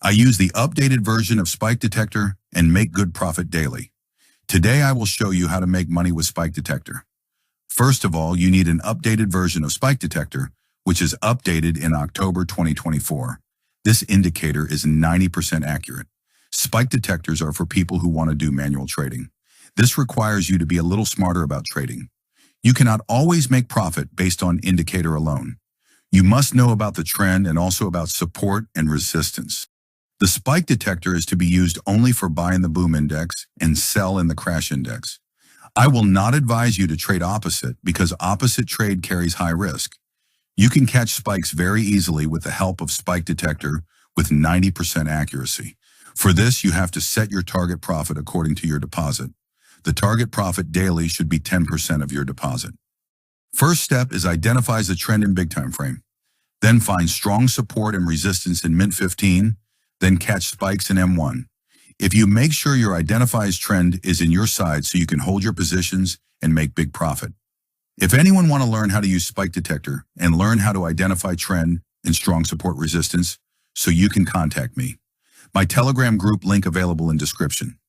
I use the updated version of Spike Detector and make good profit daily. Today I will show you how to make money with Spike Detector. First of all, you need an updated version of Spike Detector, which is updated in October 2024. This indicator is 90% accurate. Spike detectors are for people who want to do manual trading. This requires you to be a little smarter about trading. You cannot always make profit based on indicator alone. You must know about the trend and also about support and resistance. The spike detector is to be used only for buy in the boom index and sell in the crash index. I will not advise you to trade opposite because opposite trade carries high risk. You can catch spikes very easily with the help of spike detector with 90% accuracy. For this, you have to set your target profit according to your deposit. The target profit daily should be 10% of your deposit. First step is identify the trend in big time frame. Then find strong support and resistance in Mint 15, then catch spikes in M1. If you make sure your identified trend is in your side so you can hold your positions and make big profit. If anyone want to learn how to use spike detector and learn how to identify trend and strong support resistance, so you can contact me. My Telegram group link available in description.